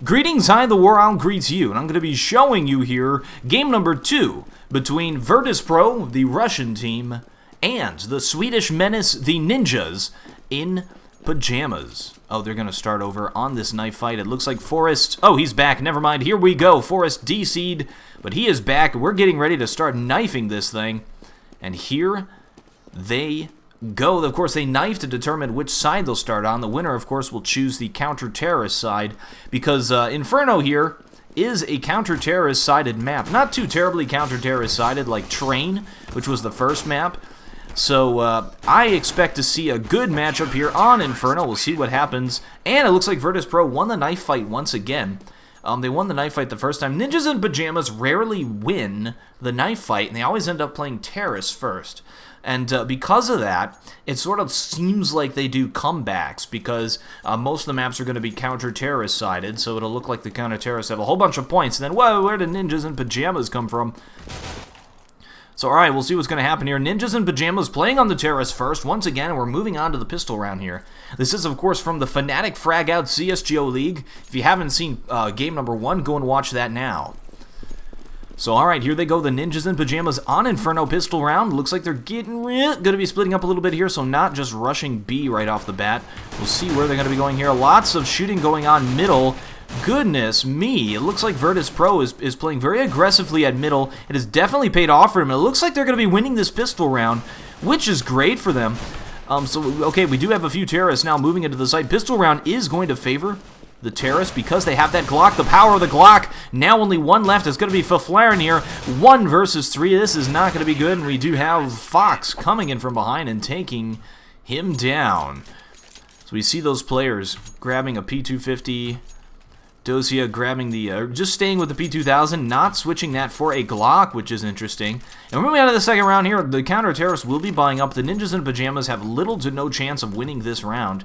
Greetings, hi, the WarOwl greets you, and I'm going to be showing you here game number 2 between Virtus.Pro, the Russian team, and the Swedish Menace the Ninjas in Pyjamas. Oh, they're going to start over on this knife fight. It looks like Forrest... Oh, he's back. Never mind. Here we go. Forrest DC'd, but he is back. We're getting ready to start knifing this thing. And here they go. Of course, they knife to determine which side they'll start on. The winner, of course, will choose the counter-terrorist side, because Inferno here is a counter-terrorist sided map. Not too terribly counter-terrorist sided like Train, which was the first map. So I expect to see a good matchup here on Inferno. We'll see what happens. And it looks like Virtus.Pro won the knife fight once again. They won the knife fight the first time. Ninjas in Pyjamas rarely win the knife fight, and they always end up playing terrorists first. And because of that, it sort of seems like they do comebacks, because most of the maps are going to be counter-terrorist sided, so it'll look like the counter-terrorists have a whole bunch of points. And then, whoa, where did Ninjas in Pyjamas come from? So, alright, we'll see what's going to happen here. Ninjas in Pyjamas playing on the terrorists first once again, and we're moving on to the pistol round here. This is, of course, from the Fnatic Fragout CS League. If you haven't seen game number 1, go and watch that now. So, alright, here they go, the Ninjas in Pyjamas on Inferno pistol round. Looks like they're going to be splitting up a little bit here, so not just rushing B right off the bat. We'll see where they're going to be going here. Lots of shooting going on middle. Goodness me, it looks like Virtus.Pro is playing very aggressively at middle. It has definitely paid off for him. It looks like they're going to be winning this pistol round, which is great for them. Okay, we do have a few terrorists now moving into the site. Pistol round is going to favor the terrorists because they have that Glock, the power of the Glock. Now only one left. It's going to be Fifflaren here. 1 versus 3. This is not going to be good, and we do have Fox coming in from behind and taking him down. So we see those players grabbing a P250. Dosia grabbing the, just staying with the P2000, not switching that for a Glock, which is interesting. And we're moving on to the second round here. The counter-terrorists will be buying up. The Ninjas in Pyjamas have little to no chance of winning this round.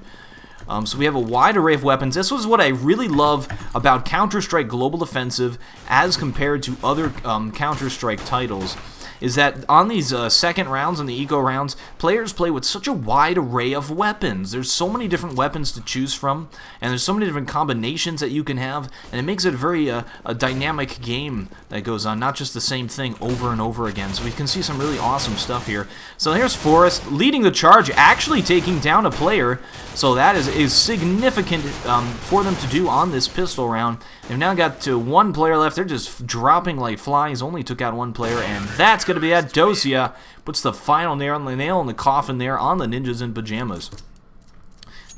So we have a wide array of weapons. This was what I really love about Counter-Strike Global Offensive as compared to other Counter-Strike titles, is that on these second rounds and the eco rounds, players play with such a wide array of weapons. There's so many different weapons to choose from, and there's so many different combinations that you can have, and it makes it very a dynamic game that goes on, not just the same thing over and over again. So we can see some really awesome stuff here. So here's Forrest leading the charge, actually taking down a player, so that is significant for them to do on this pistol round. They've now got to 1 player left. They're just dropping like flies. Only took out 1 player, and that's going to be at Dosia. Puts the final nail in the coffin there on the Ninjas in Pyjamas.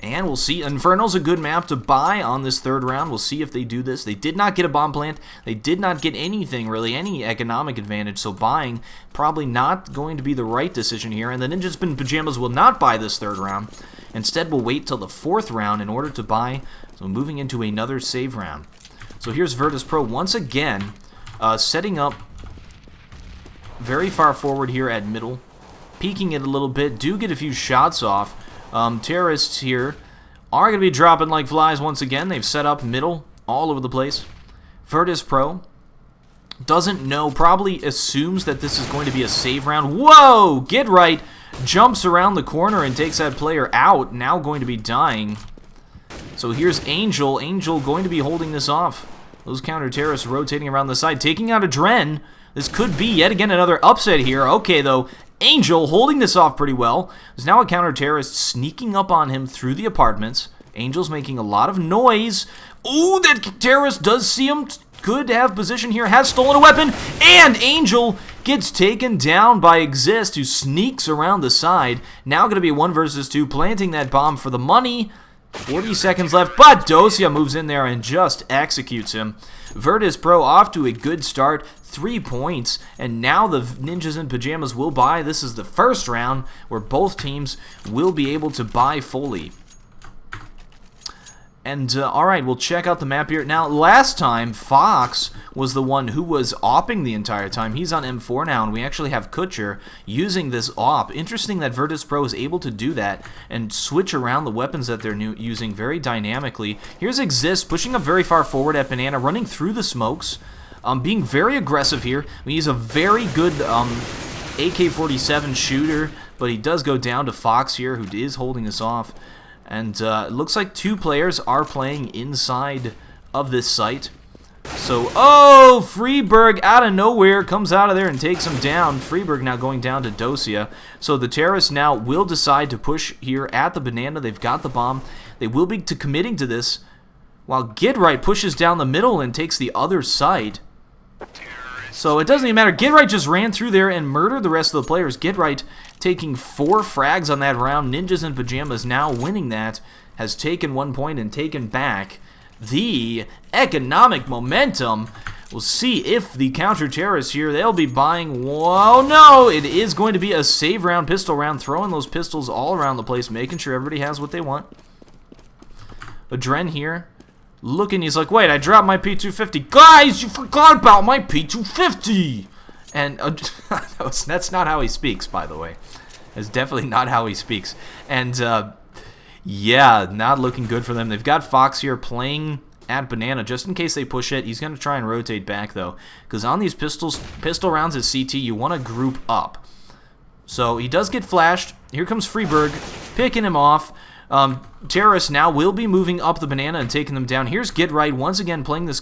And we'll see. Inferno's a good map to buy on this third round. We'll see if they do this. They did not get a bomb plant. They did not get anything, really, any economic advantage. So buying probably not going to be the right decision here. And the Ninjas in Pyjamas will not buy this third round. Instead, we'll wait till the 4th round in order to buy. So moving into another save round. So here's Virtus.Pro once again, setting up very far forward here at middle, peeking it a little bit, do get a few shots off. Terrorists here are going to be dropping like flies once again. They've set up middle all over the place. Virtus.Pro doesn't know, probably assumes that this is going to be a save round. Whoa! Get right! Jumps around the corner and takes that player out, now going to be dying. So here's Angel. Angel going to be holding this off. Those counter-terrorists rotating around the side, taking out AdreN. This could be yet again another upset here. Okay, though, Angel holding this off pretty well. There's now a counter-terrorist sneaking up on him through the apartments. Angel's making a lot of noise. Ooh, that terrorist does see him. Could have position here, has stolen a weapon, and Angel gets taken down by Xizt, who sneaks around the side. Now going to be 1 versus 2, planting that bomb for the money. 40 seconds left, but Dosia moves in there and just executes him. Virtus.Pro off to a good start, 3 points, and now the Ninjas in Pyjamas will buy. This is the first round where both teams will be able to buy fully. And, alright, we'll check out the map here. Now, last time, Fox was the one who was opping the entire time. He's on M4 now, and we actually have Kucher using this op. Interesting that Virtus.Pro is able to do that and switch around the weapons that they're using very dynamically. Here's Xizt pushing up very far forward at Banana, running through the smokes, being very aggressive here. I mean, he's a very good AK-47 shooter, but he does go down to Fox here, who is holding this off. And it looks like 2 players are playing inside of this site. So, oh, friberg out of nowhere comes out of there and takes him down. friberg now going down to Dosia. So the terrorists now will decide to push here at the banana. They've got the bomb. They will be committing to this, while Gidright pushes down the middle and takes the other side. So it doesn't even matter. Gidright just ran through there and murdered the rest of the players. Gidright taking 4 frags on that round. Ninjas in Pyjamas now winning that. Has taken 1 point and taken back the economic momentum. We'll see if the counter-terrorists here, they'll be buying... Whoa, no! It is going to be a save round, pistol round, throwing those pistols all around the place, making sure everybody has what they want. AdreN here, looking, he's like, wait, I dropped my P250. Guys, you forgot about my P250! And that's not how he speaks, by the way. That's definitely not how he speaks. And, yeah, not looking good for them. They've got Fox here playing at banana just in case they push it. He's going to try and rotate back, though, because on these pistol rounds at CT, you want to group up. So he does get flashed. Here comes friberg, picking him off. Terrorists now will be moving up the banana and taking them down. Here's Gidright once again playing this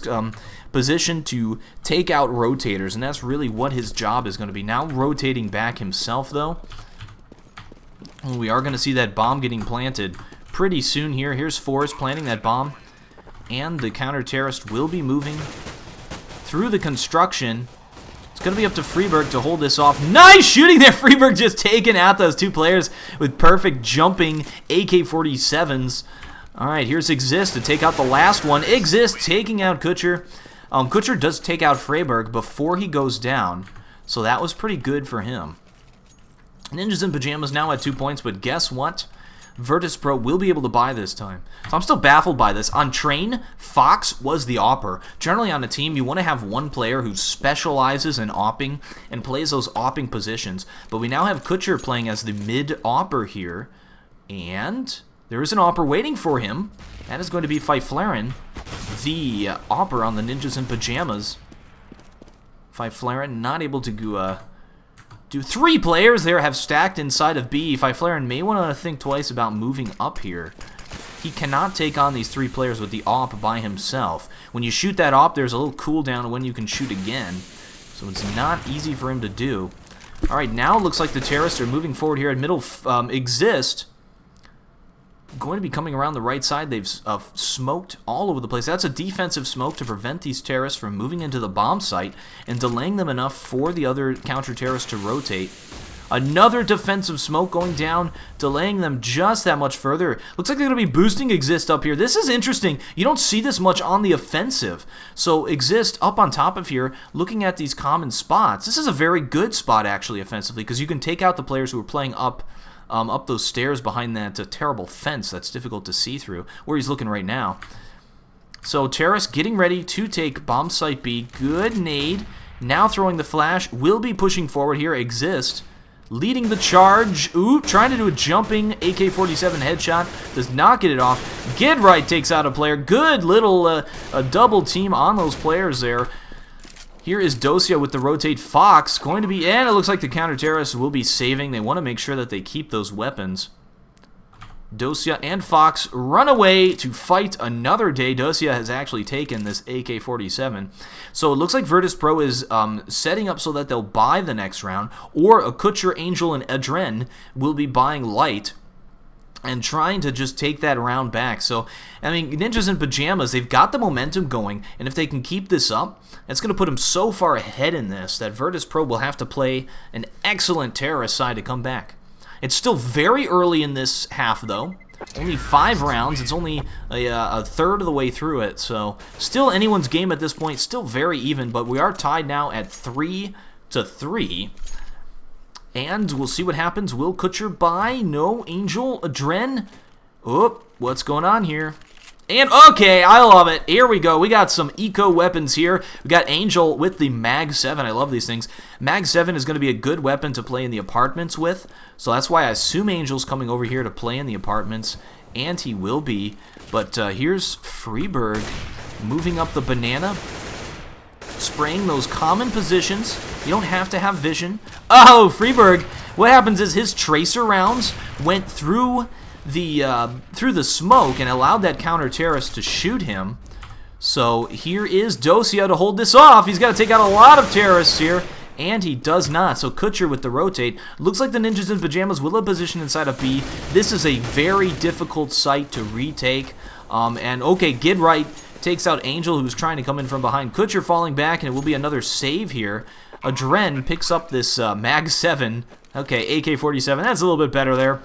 position to take out rotators, and that's really what his job is going to be. Now rotating back himself, though. We are going to see that bomb getting planted pretty soon here. Here's Forrest planting that bomb, and the counter-terrorist will be moving through the construction. It's going to be up to friberg to hold this off. Nice shooting there! friberg just taking out those 2 players with perfect jumping AK-47s. Alright, here's Xizt to take out the last one. Xizt taking out kucher. Kucher does take out friberg before he goes down, so that was pretty good for him. Ninjas in Pyjamas now at 2 points, but guess what? Virtus.Pro will be able to buy this time. So I'm still baffled by this. On Train, Fox was the opper. Generally on a team, you want to have one player who specializes in opping and plays those opping positions. But we now have kucher playing as the mid-opper here. And there is an opper waiting for him. That is going to be Fifflaren, the opper on the Ninjas in Pyjamas. Fifflaren not able to do 3 players there have stacked inside of B. Fifflaren may want to think twice about moving up here. He cannot take on these 3 players with the op by himself. When you shoot that op, there's a little cooldown when you can shoot again. So it's not easy for him to do. Alright, now it looks like the terrorists are moving forward here at middle. Xizt going to be coming around the right side. They've smoked all over the place. That's a defensive smoke to prevent these terrorists from moving into the bomb site and delaying them enough for the other counter-terrorists to rotate. Another defensive smoke going down, delaying them just that much further. Looks like they're going to be boosting Xizt up here. This is interesting. You don't see this much on the offensive. So Xizt up on top of here, looking at these common spots. This is a very good spot, actually, offensively, because you can take out the players who are playing up those stairs behind that terrible fence that's difficult to see through, where he's looking right now. So terrorists getting ready to take bomb site B. Good nade. Now throwing the flash. Will be pushing forward here. Xizt leading the charge. Ooh, trying to do a jumping AK-47 headshot. Does not get it off. Gidright takes out a player. Good little a double team on those players there. Here is Dosia with the rotate. Fox going to be, and it looks like the counter-terrorists will be saving. They want to make sure that they keep those weapons. Dosia and Fox run away to fight another day. Dosia has actually taken this AK-47. So it looks like Virtus.Pro is setting up so that they'll buy the next round, or a kucher, Angel, and AdreN will be buying light and trying to just take that round back. So, I mean, Ninjas in Pyjamas, they've got the momentum going, and if they can keep this up, it's going to put them so far ahead in this that Virtus.Pro will have to play an excellent terrorist side to come back. It's still very early in this half, though. Only 5 rounds. It's only a third of the way through it, so still anyone's game at this point. Still very even, but we are tied now at 3-3. And we'll see what happens. Will kucher buy? No. Angel? AdreN? Oh, what's going on here? And, okay, I love it. Here we go. We got some eco weapons here. We got Angel with the Mag 7. I love these things. Mag 7 is going to be a good weapon to play in the apartments with. So that's why I assume Angel's coming over here to play in the apartments. And he will be. But here's friberg moving up the banana. Spraying those common positions. You don't have to have vision. Oh, friberg. What happens is his tracer rounds went through the smoke and allowed that counter-terrorist to shoot him. So here is Dosia to hold this off. He's got to take out a lot of terrorists here. And he does not. So kucher with the rotate. Looks like the Ninjas in Pyjamas will have position inside of B. This is a very difficult site to retake. And okay, Gidright takes out Angel, who's trying to come in from behind. kucher falling back, and it will be another save here. AdreN picks up this Mag 7. Okay, AK-47. That's a little bit better there.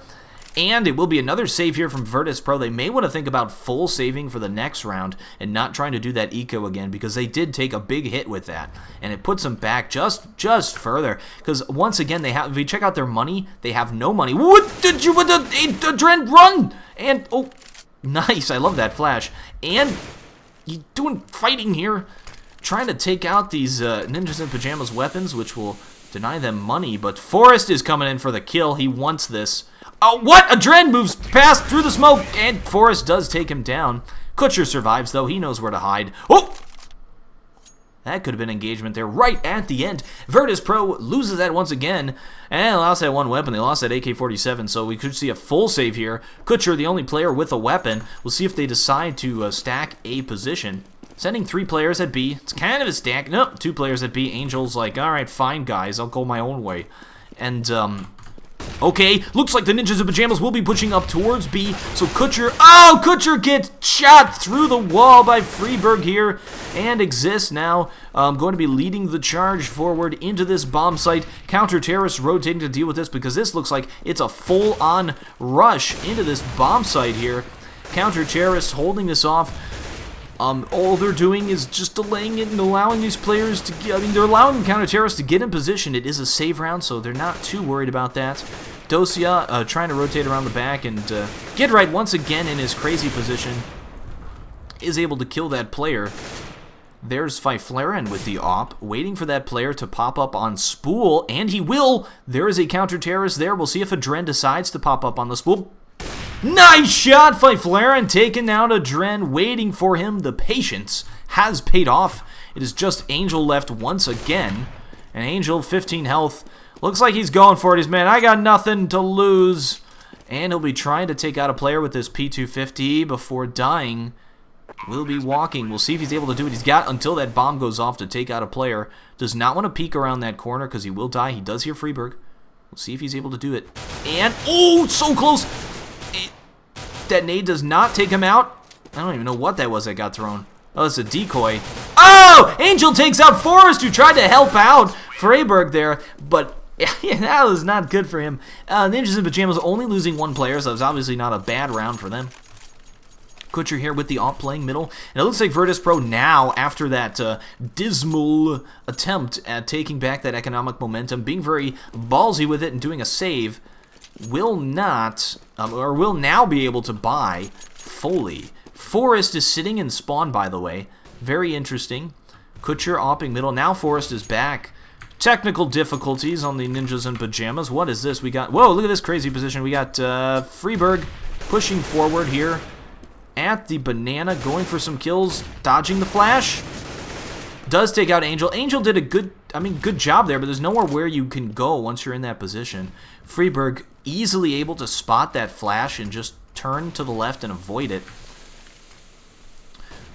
And it will be another save here from Virtus.Pro. They may want to think about full saving for the next round and not trying to do that eco again, because they did take a big hit with that. And it puts them back just further. Because once again, they have, if you check out their money, they have no money. What did you, AdreN, run! And, oh, nice, I love that flash. And you doing fighting here, trying to take out these Ninjas in Pyjamas weapons, which will deny them money. But Forrest is coming in for the kill. He wants this. Oh, what? AdreN moves past through the smoke, and Forrest does take him down. kucher survives, though. He knows where to hide. Oh! That could have been engagement there right at the end. Virtus.Pro loses that once again, and lost that one weapon. They lost that AK-47, so we could see a full save here. kucher, the only player with a weapon. We'll see if they decide to stack a position. Sending 3 players at B. It's kind of a stack. Nope, 2 players at B. Angel's like, alright, fine, guys. I'll go my own way. And, okay, looks like the Ninjas in Pyjamas will be pushing up towards B. So kucher, oh, kucher gets shot through the wall by friberg here. And Xizt now going to be leading the charge forward into this bomb site. Counter-terrorists rotating to deal with this, because this looks like it's a full-on rush into this bomb site here. Counter-terrorists holding this off. All they're doing is just delaying it and allowing these players to get, they're allowing counter-terrorists to get in position. It is a save round, so they're not too worried about that. Dosia trying to rotate around the back, and Gidright once again in his crazy position is able to kill that player. There's Fifflaren with the AWP, waiting for that player to pop up on spool, and he will. There is a counter-terrorist there. We'll see if AdreN decides to pop up on the spool. Nice shot, Fifflaren taking out AdreN, waiting for him. The patience has paid off. It is just Angel left once again. And Angel, 15 health. Looks like he's going for it. He's, man, I got nothing to lose. And he'll be trying to take out a player with this P250 before dying. Will be walking. We'll see if he's able to do it. He's got until that bomb goes off to take out a player. Does not want to peek around that corner because he will die. He does hear friberg. We'll see if he's able to do it. And, oh, so close. That nade does not take him out. I don't even know what that was that got thrown. Oh, it's a decoy. Oh! Angel takes out Forrest, who tried to help out friberg there, but yeah, that was not good for him. Ninjas in Pyjamas only losing 1 player, so that was obviously not a bad round for them. kucher here with the AWP playing middle. And it looks like Virtus.Pro now, after that dismal attempt at taking back that economic momentum, being very ballsy with it and doing a save, will not, or will now be able to buy fully. Forrest is sitting in spawn, by the way. Very interesting. kucher AWPing middle. Now Forrest is back. Technical difficulties on the Ninjas in Pyjamas. What is this? We got, whoa, look at this crazy position. We got friberg pushing forward here at the banana, going for some kills, dodging the flash. Does take out Angel. Angel did a good job there, but there's nowhere where you can go once you're in that position. friberg easily able to spot that flash and just turn to the left and avoid it.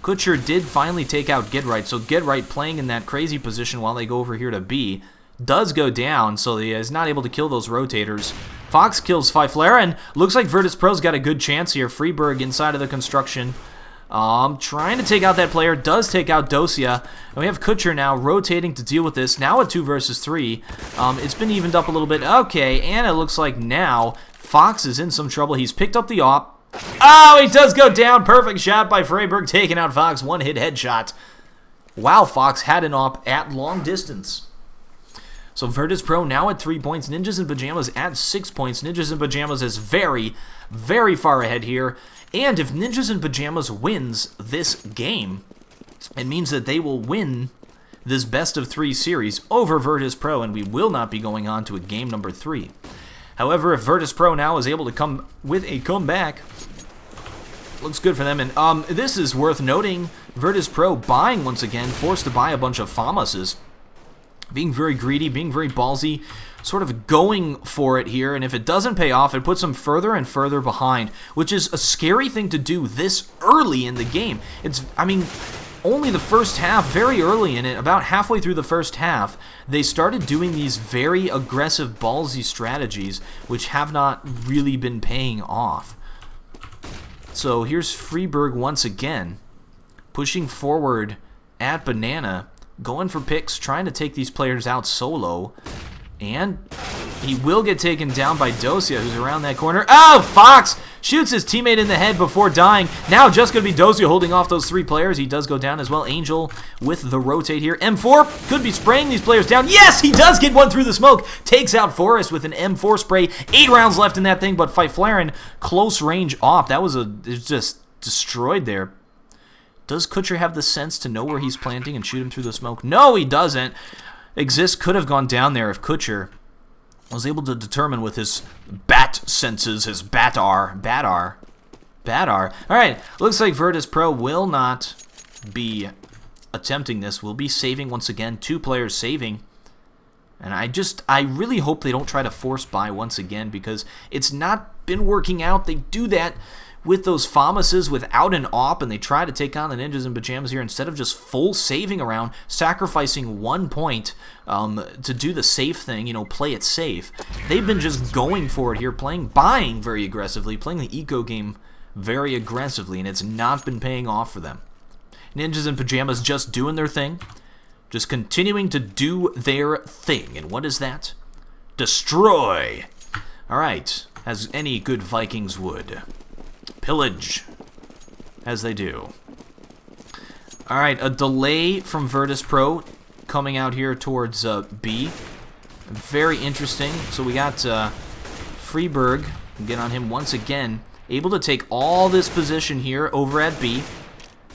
kucher did finally take out Gidright, so Gidright playing in that crazy position while they go over here to B does go down, so he is not able to kill those rotators. Fox kills Fifflaren. Looks like Virtus.Pro's got a good chance here. friberg inside of the construction. Trying to take out that player, does take out Dosia. And we have kucher now rotating to deal with this. Now a 2 versus 3. It's been evened up a little bit. Okay, and it looks like now Fox is in some trouble. He's picked up the AWP. Oh, he does go down. Perfect shot by friberg, taking out Fox. 1-hit headshot. Wow, Fox had an AWP at long distance. So Virtus.Pro now at 3 points. Ninjas in Pyjamas at 6 points. Ninjas in Pyjamas is very, very far ahead here. And if Ninjas in Pyjamas wins this game, it means that they will win this best-of-3 series over Virtus.Pro, and we will not be going on to a game number 3. However, if Virtus.Pro now is able to come with a comeback, looks good for them. And this is worth noting. Virtus.Pro buying once again, forced to buy a bunch of FAMASes. Being very greedy, being very ballsy, sort of going for it here, and if it doesn't pay off, it puts them further and further behind, which is a scary thing to do this early in the game. It's, I mean, only the first half, very early in it, about halfway through the first half, they started doing these very aggressive, ballsy strategies, which have not really been paying off. So here's friberg once again, pushing forward at Banana, going for picks, trying to take these players out solo. And he will get taken down by Dosia, who's around that corner. Oh, Fox shoots his teammate in the head before dying. Now just going to be Dosia holding off those 3 players. He does go down as well. Angel with the rotate here. M4 could be spraying these players down. Yes, he does get one through the smoke. Takes out Forrest with an M4 spray. 8 rounds left in that thing, but Fifflaren, close range off. That was it's just destroyed there. Does kucher have the sense to know where he's planting and shoot him through the smoke? No, he doesn't. Xizt could have gone down there if kucher was able to determine with his bat senses, his batar. Alright, looks like Virtus.Pro will not be attempting this. We'll be saving once again. 2 players saving. And I really hope they don't try to force buy once again, because it's not been working out. They do that with those Famases without an AWP, and they try to take on the Ninjas in Pyjamas here instead of just full saving around, sacrificing 1 point to do the safe thing, you know, play it safe. They've been just going for it here, buying very aggressively, playing the eco game very aggressively, and it's not been paying off for them. Ninjas in Pyjamas just doing their thing, just continuing to do their thing. And what is that? Destroy! Alright, as any good Vikings would. Pillage, as they do. Alright, a delay from Virtus.Pro coming out here towards B. Very interesting. So we got friberg, get on him once again, able to take all this position here over at B.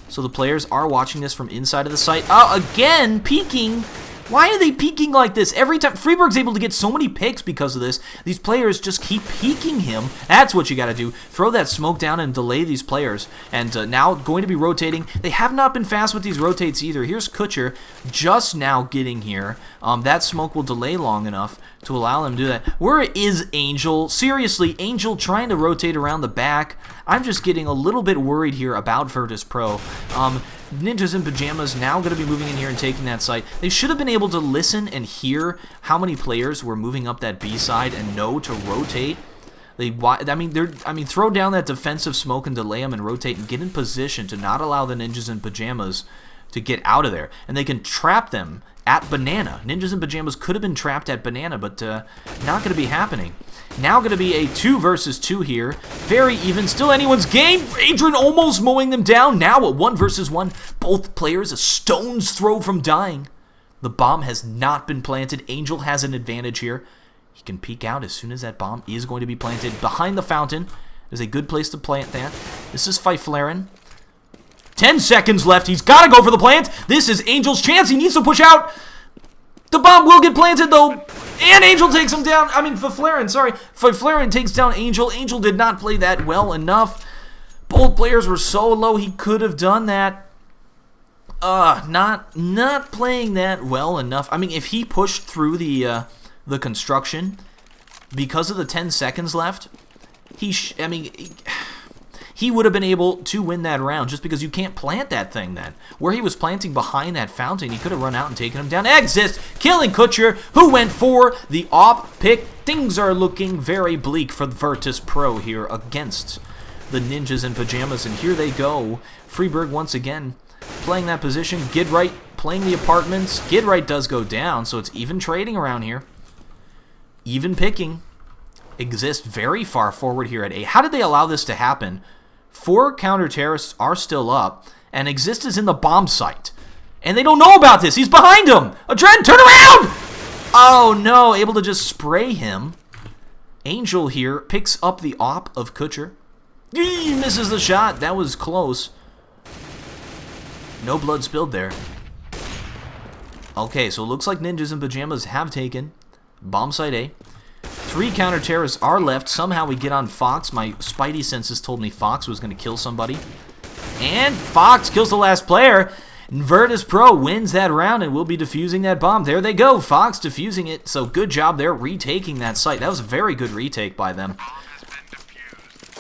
So the players are watching this from inside of the site. Oh, again, peeking. Why are they peeking like this? Every time friberg's able to get so many picks because of this, these players just keep peeking him. That's what you got to do. Throw that smoke down and delay these players. And now going to be rotating. They have not been fast with these rotates either. Here's kucher just now getting here. That smoke will delay long enough to allow them to do that. Where is Angel? Seriously, Angel trying to rotate around the back. I'm just getting a little bit worried here about Virtus.Pro. Ninjas in Pyjamas now going to be moving in here and taking that site. They should have been able to listen and hear how many players were moving up that B side and know to rotate. I mean, throw down that defensive smoke and delay them and rotate and get in position to not allow the Ninjas in Pyjamas to get out of there. And they can trap them at Banana. Ninjas in Pyjamas could have been trapped at Banana, but not going to be happening. Now going to be a 2 versus 2 here. Very even. Still anyone's game. AdreN almost mowing them down. Now a 1 versus 1. Both players a stone's throw from dying. The bomb has not been planted. Angel has an advantage here. He can peek out as soon as that bomb is going to be planted. Behind the fountain is a good place to plant that. This is Fifflaren. 10 seconds left. He's got to go for the plant. This is Angel's chance. He needs to push out. The bomb will get planted, though. And Angel takes him down. I mean, Fifflaren, sorry. Fifflaren takes down Angel. Angel did not play that well enough. Both players were so low, he could have done that. Not playing that well enough. I mean, if he pushed through the construction, because of the 10 seconds left, he would have been able to win that round just because you can't plant that thing then. Where he was planting behind that fountain, he could have run out and taken him down. Xizt killing kucher, who went for the AWP pick. Things are looking very bleak for Virtus.Pro here against the Ninjas in Pyjamas, and here they go. friberg once again playing that position. Gidright playing the apartments. Gidright does go down, so it's even trading around here. Even picking. Xizt very far forward here at A. How did they allow this to happen? 4 counter-terrorists are still up, and Xizt is in the bomb site. And they don't know about this. He's behind him. AdreN, turn around! Oh, no. Able to just spray him. Angel here picks up the AWP of kucher. He misses the shot. That was close. No blood spilled there. Okay, so it looks like Ninjas in Pyjamas have taken bomb site A. 3 counter-terrorists are left. Somehow we get on Fox. My spidey senses told me Fox was going to kill somebody. And Fox kills the last player. Virtus.Pro wins that round and will be defusing that bomb. There they go. Fox defusing it. So good job there retaking that site. That was a very good retake by them.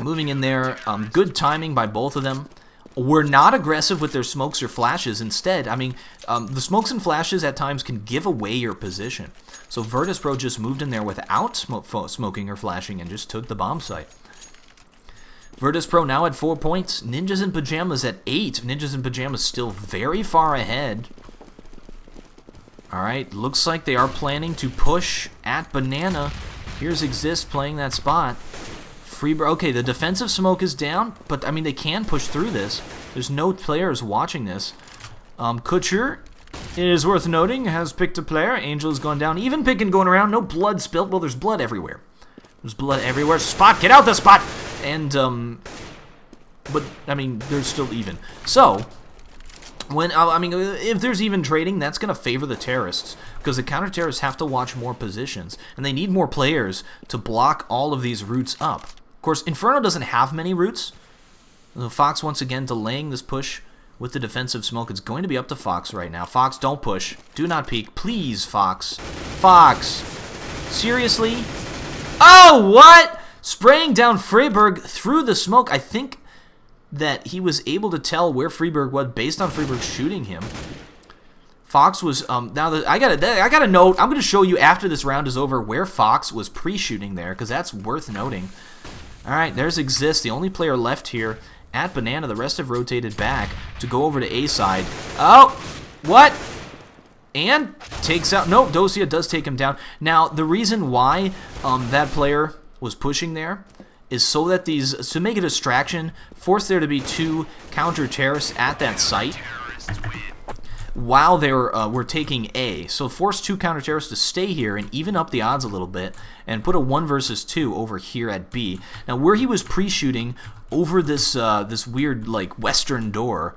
Moving in there. Good timing by both of them. were not aggressive with their smokes or flashes. Instead, I mean, the smokes and flashes at times can give away your position. So Virtus.Pro just moved in there without smoking or flashing and just took the bomb site. Virtus.Pro now at 4 points. Ninjas in Pyjamas at 8. Ninjas in Pyjamas still very far ahead. Alright, looks like they are planning to push at Banana. Here's Xizt playing that spot. friberg, okay, the defensive smoke is down, but I mean, they can push through this. There's no players watching this. Kucher, it is worth noting, has picked a player. Angel has gone down. Even picking going around. No blood spilled. Well, there's blood everywhere. There's blood everywhere. Spot, get out the spot! And, but, I mean, they're still even. So, when, I mean, if there's even trading, that's going to favor the terrorists. Because the counter-terrorists have to watch more positions. And they need more players to block all of these routes up. Of course, Inferno doesn't have many routes. Fox, once again, delaying this push with the defensive smoke. It's going to be up to Fox right now. Fox, don't push. Do not peek. Please, Fox. Fox. Seriously? Oh, what? Spraying down friberg through the smoke. I think that he was able to tell where friberg was based on friberg shooting him. Fox was, now that I got a note. I'm going to show you after this round is over where Fox was pre-shooting there, because that's worth noting. All right, there's Xizt, the only player left here at Banana. The rest have rotated back to go over to A side. Oh, what? And takes out, no, Dosia does take him down. Now, the reason why that player was pushing there is so that to make a distraction, force there to be 2 counter-terrorists at that site while they were taking A. So force 2 counter-terrorists to stay here and even up the odds a little bit and put a 1 versus 2 over here at B. Now, where he was pre-shooting over this this weird, like, western door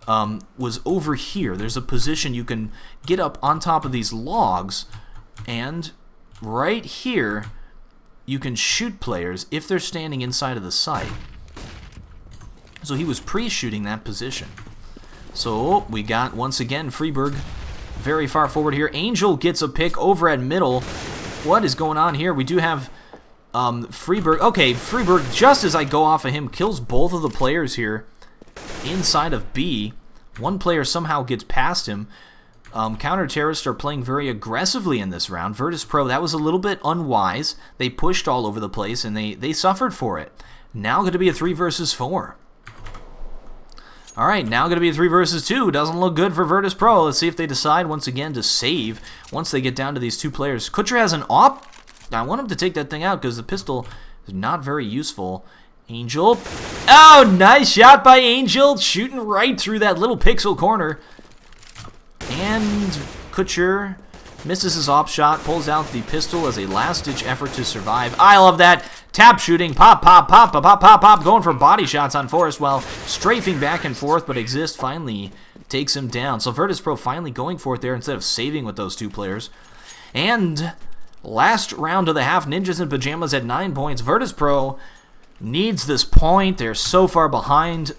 was over here. There's a position you can get up on top of these logs, and right here you can shoot players if they're standing inside of the site. So he was pre-shooting that position. So we got, once again, friberg very far forward here. Angel gets a pick over at middle. What is going on here? We do have friberg. Okay, friberg, just as I go off of him, kills both of the players here inside of B. One player somehow gets past him. Counter-terrorists are playing very aggressively in this round. Virtus.Pro, that was a little bit unwise. They pushed all over the place, and they suffered for it. Now going to be a 3 versus 4. All right, now going to be a 3 versus 2. Doesn't look good for Virtus.Pro. Let's see if they decide once again to save once they get down to these 2 players. Kucher has an AWP. I want him to take that thing out because the pistol is not very useful. Angel. Oh, nice shot by Angel. Shooting right through that little pixel corner. And Kucher misses his AWP shot, pulls out the pistol as a last-ditch effort to survive. I love that. Tap shooting, pop, pop, pop, pop, pop, pop, pop, going for body shots on Forrest while strafing back and forth, but Xizt finally takes him down. So Virtus.Pro finally going for it there instead of saving with those 2 players. And last round of the half, Ninjas in Pyjamas at 9 points. Virtus.Pro needs this point. They're so far behind,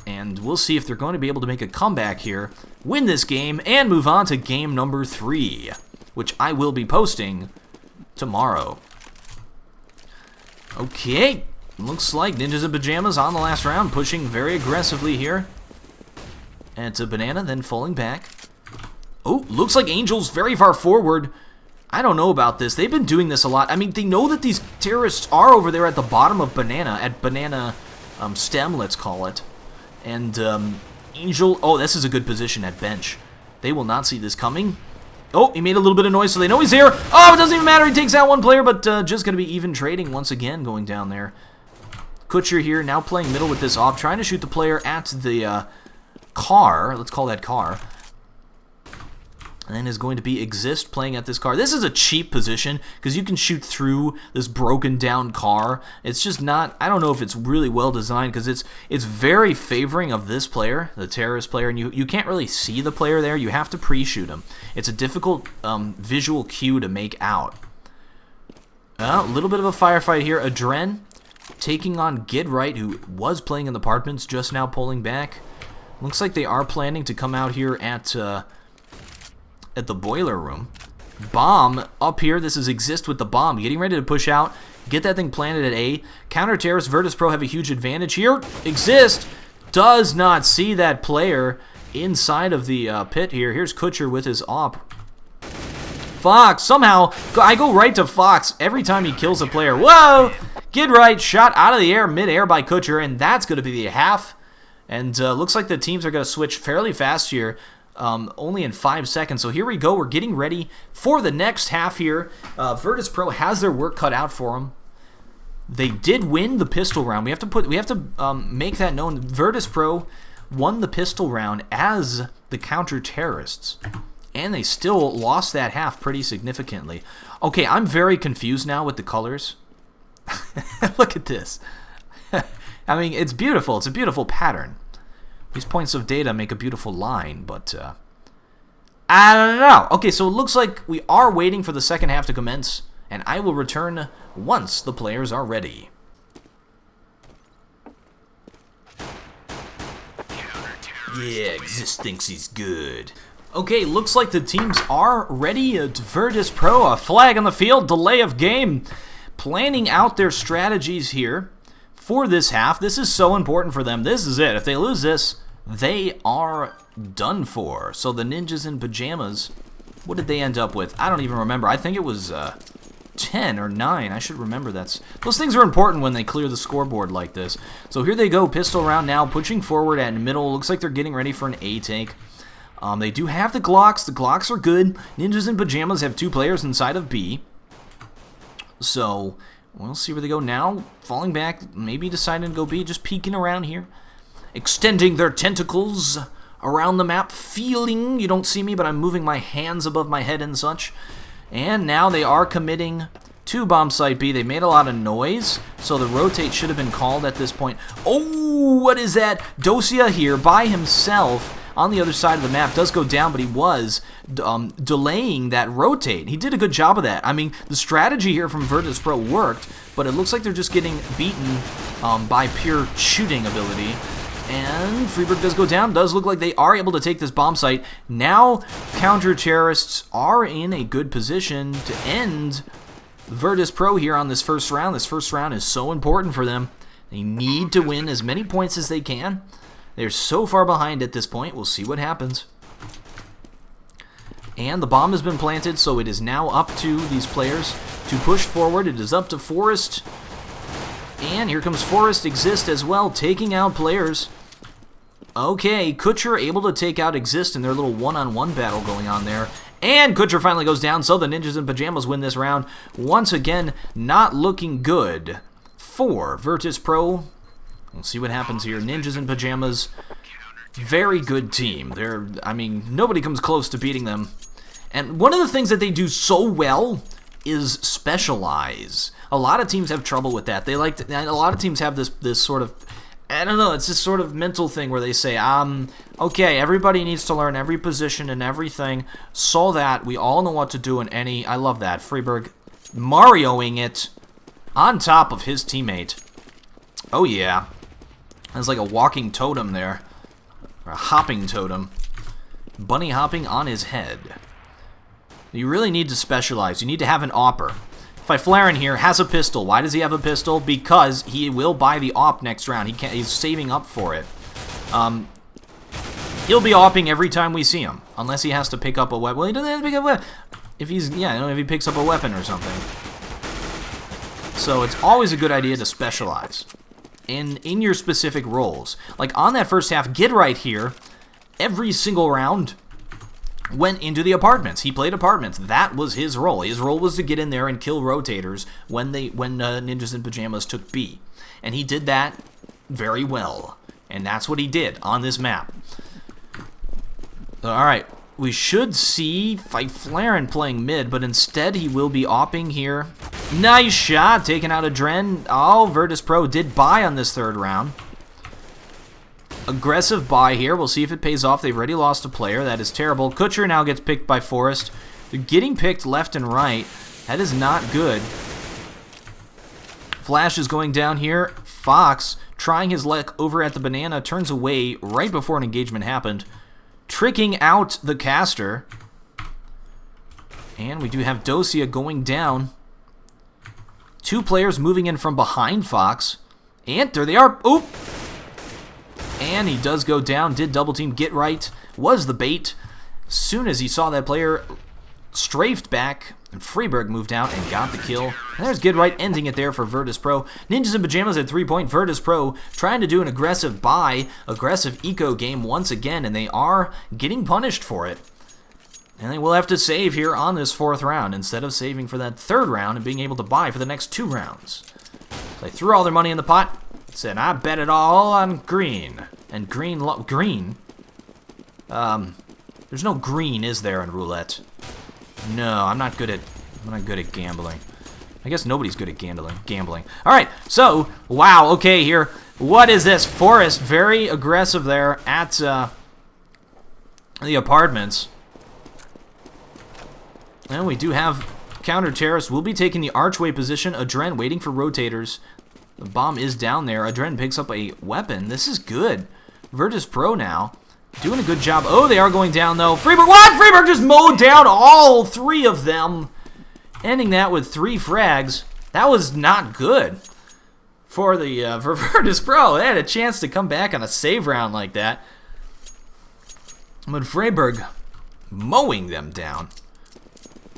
and we'll see if they're going to be able to make a comeback here, win this game, and move on to game number 3, which I will be posting tomorrow. Okay, looks like Ninjas in Pyjamas on the last round, pushing very aggressively here. And it's a Banana, then falling back. Oh, looks like Angel's very far forward. I don't know about this. They've been doing this a lot. I mean, they know that these terrorists are over there at the bottom of Banana, at Banana stem, let's call it. And Angel, oh, this is a good position at bench. They will not see this coming. Oh, he made a little bit of noise, so they know he's here. Oh, it doesn't even matter. He takes out 1 player, but just going to be even trading once again going down there. Kucher here, now playing middle with this AWP, trying to shoot the player at the car. Let's call that car. And then is going to be Xizt playing at this car. This is a cheap position because you can shoot through this broken down car. It's just not, I don't know if it's really well designed because it's very favoring of this player, the terrorist player, and you can't really see the player there. You have to pre-shoot him. It's a difficult visual cue to make out. A little bit of a firefight here. AdreN taking on Gidright, who was playing in the apartments, just now pulling back. Looks like they are planning to come out here at the boiler room. Bomb up here. This is Xizt with the bomb. Getting ready to push out. Get that thing planted at A. Counter-terrorist Virtus.Pro have a huge advantage here. Xizt does not see that player inside of the pit here. Here's Kucher with his op. Fox, somehow, I go right to Fox every time he kills a player. Whoa! Get right, shot out of the air, mid-air by Kucher, and that's going to be the half. And looks like the teams are going to switch fairly fast here, only in 5 seconds. So here we go. We're getting ready for the next half here. Virtus.Pro has their work cut out for them. They did win the pistol round. We have to make that known. Virtus.Pro won the pistol round as the counter-terrorists, and they still lost that half pretty significantly. Okay, I'm very confused now with the colors. Look at this. I mean, it's beautiful. It's a beautiful pattern. These points of data make a beautiful line, but I don't know. Okay, so it looks like we are waiting for the second half to commence, and I will return once the players are ready. Yeah, Xizt thinks he's good. Okay, looks like the teams are ready. Virtus.Pro, a flag on the field, delay of game. Planning out their strategies here for this half. This is so important for them. This is it. If they lose this, they are done for. So the Ninjas in Pyjamas, what did they end up with? I don't even remember. I think it was 10 or 9. I should remember that. Those things are important when they clear the scoreboard like this. So here they go, pistol round now, pushing forward at middle. Looks like they're getting ready for an A take. They do have the Glocks. The Glocks are good. Ninjas in Pyjamas have 2 players inside of B. So we'll see where they go now. Falling back, maybe deciding to go B, just peeking around here. Extending their tentacles around the map, feeling, you don't see me, but I'm moving my hands above my head and such. And now they are committing to bomb site B. They made a lot of noise, so the rotate should have been called at this point. Oh, what is that? Dosia here by himself on the other side of the map does go down, but he was delaying that rotate. He did a good job of that. I mean, the strategy here from Virtus.Pro worked, but it looks like they're just getting beaten by pure shooting ability. And friberg does go down. Does look like they are able to take this bomb site. Now, counter-terrorists are in a good position to end Virtus.Pro here on this first round. This first round is so important for them. They need to win as many points as they can. They're so far behind at this point. We'll see what happens. And the bomb has been planted, so it is now up to these players to push forward. It is up to Forest. And here comes Forest, Xizt as well, taking out players. Okay, Kucher able to take out Xizt in their little one-on-one battle going on there. And Kucher finally goes down, so the Ninjas in Pyjamas win this round. Once again, not looking good for Virtus.Pro. We'll see what happens here. Ninjas in Pyjamas, very good team. I mean, nobody comes close to beating them. And one of the things that they do so well is specialize. A lot of teams have trouble with that. A lot of teams have this sort of, I don't know, it's this sort of mental thing where they say, okay, everybody needs to learn every position and everything so that we all know what to do in any, I love that, friberg Marioing it on top of his teammate. Oh yeah. There's like a walking totem there. Or a hopping totem. Bunny hopping on his head. You really need to specialize. You need to have an opper. Fifflaren here has a pistol. Why does he have a pistol? Because he will buy the op next round. He's saving up for it. He'll be opping every time we see him. Unless he has to pick up a weapon. Well, he doesn't have to pick up a weapon. If he picks up a weapon or something. So it's always a good idea to specialize in your specific roles. Like on that first half, Get Right here, every single round went into the apartments. He played apartments. That was his role. His role was to get in there and kill rotators when Ninjas in Pyjamas took B. And he did that very well. And that's what he did on this map. Alright, we should see Fifflaren playing mid, but instead he will be opping here. Nice shot, taking out AdreN. Oh, Virtus.Pro did buy on this third round. Aggressive buy here. We'll see if it pays off. They've already lost a player. That is terrible. Kucher now gets picked by Forest. They're getting picked left and right. That is not good. Flash is going down here. Fox trying his luck over at the banana. Turns away right before an engagement happened. Tricking out the caster. And we do have Dosia going down. 2 players moving in from behind Fox. And there they are. Oop! and he does go down. Did double team get right? Was the bait. Soon as he saw that player, strafed back, and friberg moved out and got the kill. And there's Get Right ending it there for Virtus.Pro. Ninjas in Pyjamas at 3-point. Virtus.Pro trying to do an aggressive buy, aggressive eco game once again, and they are getting punished for it. And they will have to save here on this 4th round instead of saving for that 3rd round and being able to buy for the next 2 rounds. So they threw all their money in the pot, said, I bet it all on green. And green, there's no green, is there, in roulette? No, I'm not good at gambling. I guess nobody's good at gambling. All right, so wow, okay here. What is this? Forest very aggressive there at the apartments. And we do have counter terrorists. We'll be taking the archway position. AdreN waiting for rotators. The bomb is down there. AdreN picks up a weapon. This is good. Virtus.Pro now. Doing a good job. Oh, they are going down, though. friberg, what? friberg just mowed down all 3 of them. Ending that with 3 frags. That was not good for the for Virtus.Pro. They had a chance to come back on a save round like that. But friberg mowing them down.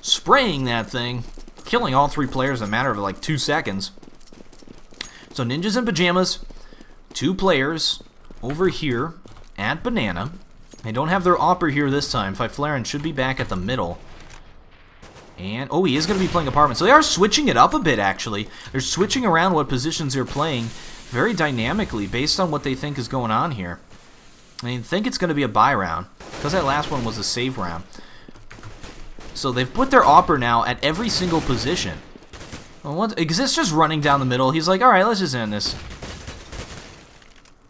Spraying that thing. Killing all 3 players in a matter of like 2 seconds. So Ninjas in Pyjamas. 2 players over here at Banana. They don't have their Opper here this time. Fifflaren should be back at the middle. And, oh, he is going to be playing apartment. So they are switching it up a bit, actually. They're switching around what positions they're playing very dynamically based on what they think is going on here. I think it's going to be a buy round because that last one was a save round. So they've put their Opper now at every single position. Well, Xizt just running down the middle. He's like, all right, let's just end this.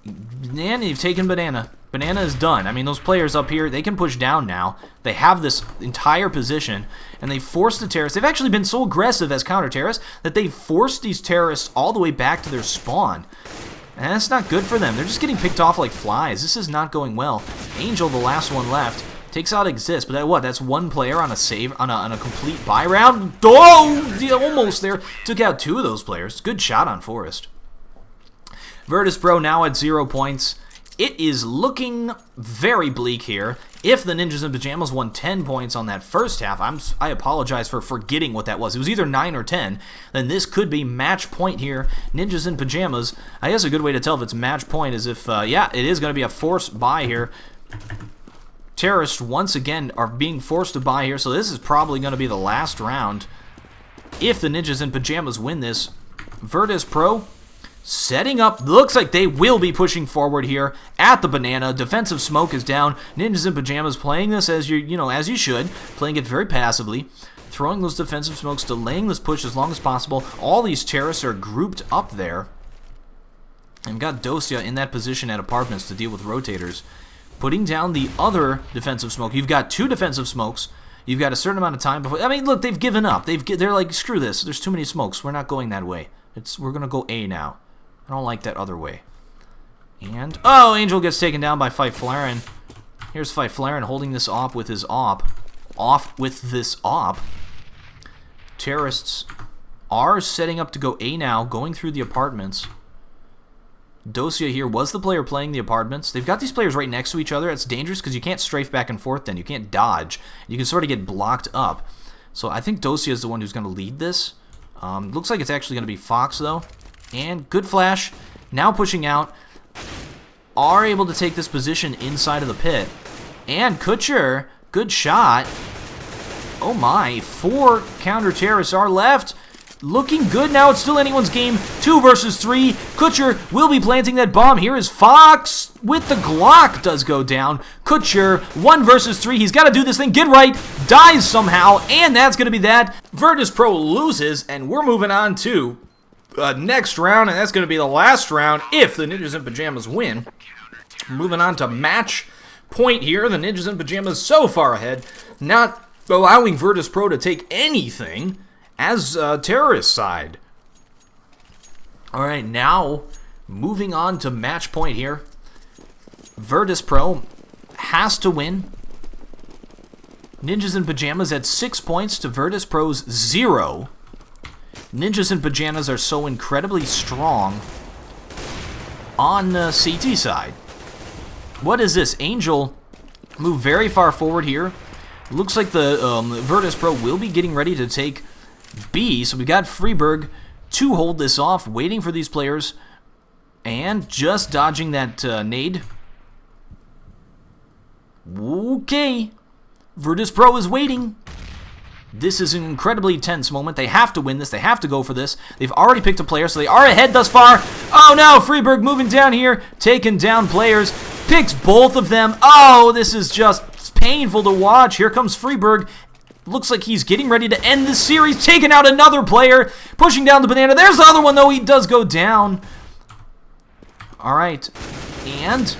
And you've taken Banana. Banana is done. I mean, those players up here, they can push down now. They have this entire position, and they forced the terrorists. They've actually been so aggressive as counter-terrorists that they forced these terrorists all the way back to their spawn. And that's not good for them. They're just getting picked off like flies. This is not going well. Angel, the last one left, takes out Xizt, but that what? That's 1 player on a save, on a complete buy round? Oh, almost there. Took out 2 of those players. Good shot on Forest. Virtus.Pro now at 0 points. It is looking very bleak here. If the Ninjas in Pyjamas won 10 points on that first half, I apologize for forgetting what that was. It was either 9 or 10. Then this could be match point here. Ninjas in Pyjamas. I guess a good way to tell if it's match point is if, yeah, it is going to be a forced buy here. Terrorists, once again, are being forced to buy here, so this is probably going to be the last round. If the Ninjas in Pyjamas win this, Virtus.Pro setting up, looks like they will be pushing forward here at the Banana. Defensive smoke is down. Ninjas in Pyjamas playing this as as you should, playing it very passively, throwing those defensive smokes, delaying this push as long as possible. All these terrorists are grouped up there. And got Dosia in that position at apartments to deal with rotators. Putting down the other defensive smoke. You've got 2 defensive smokes. You've got a certain amount of time before. I mean, look, they've given up. They're like, screw this. There's too many smokes. We're not going that way. We're gonna go A now. I don't like that other way. And oh, Angel gets taken down by Fifflaren. Here's Fifflaren holding this op with his op. Off with this op. Terrorists are setting up to go A now, going through the apartments. Dosia here was the player playing the apartments. They've got these players right next to each other. It's dangerous because you can't strafe back and forth then. You can't dodge. You can sort of get blocked up. So I think Dosia is the one who's going to lead this. Looks like it's actually going to be Fox, though. And good flash. Now pushing out. Are able to take this position inside of the pit. And Kucher, good shot. Oh my, 4 counter-terrorists are left. Looking good now. It's still anyone's game. 2 versus 3. Kucher will be planting that bomb. Here is Fox with the Glock. Does go down. Kucher, 1 versus 3. He's got to do this thing. Get right. Dies somehow. And that's going to be that. Virtus.Pro loses. And we're moving on to next round. And that's going to be the last round if the Ninjas in Pyjamas win. Moving on to match point here. The Ninjas in Pyjamas so far ahead. Not allowing Virtus.Pro to take anything as a terrorist side. Alright, now moving on to match point here. Virtus.Pro has to win. Ninjas in Pyjamas at 6 points to Virtus.Pro's 0. Ninjas in Pyjamas are so incredibly strong on the CT side. What is this? Angel moved very far forward here. Looks like the Virtus.Pro will be getting ready to take B. So we got friberg to hold this off, waiting for these players. And just dodging that nade. Okay. Virtus.Pro is waiting. This is an incredibly tense moment. They have to win this. They have to go for this. They've already picked a player, so they are ahead thus far. Oh no, friberg moving down here, taking down players. Picks both of them. Oh, this is just painful to watch. Here comes friberg. Looks like he's getting ready to end this series. Taking out another player. Pushing down the banana. There's the other one, though. He does go down. All right. And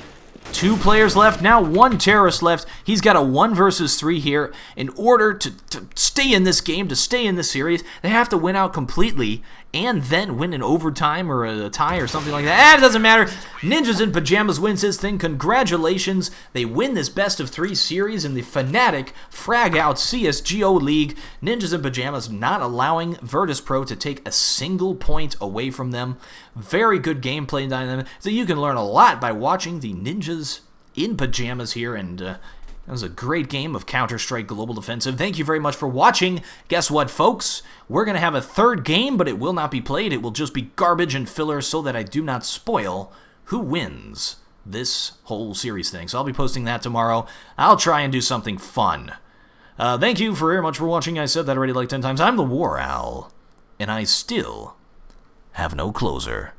2 players left. Now 1 terrorist left. He's got a 1 versus 3 here. In order to stay in this game, to stay in this series, they have to win out completely and then win in overtime or a tie or something like that. It doesn't matter. Ninjas in Pyjamas wins his thing. Congratulations. They win this best of 3 series in the Fnatic Fragout CS League. Ninjas in Pyjamas not allowing Virtus.Pro to take a single point away from them. Very good gameplay dynamic. So you can learn a lot by watching the Ninjas in Pyjamas here, and that was a great game of Counter-Strike Global Defensive. Thank you very much for watching. Guess what, folks? We're going to have a 3rd game, but it will not be played. It will just be garbage and filler so that I do not spoil who wins this whole series thing. So I'll be posting that tomorrow. I'll try and do something fun. Thank you very much for watching. I said that already like 10 times. I'm the WarOwl, and I still have no closer.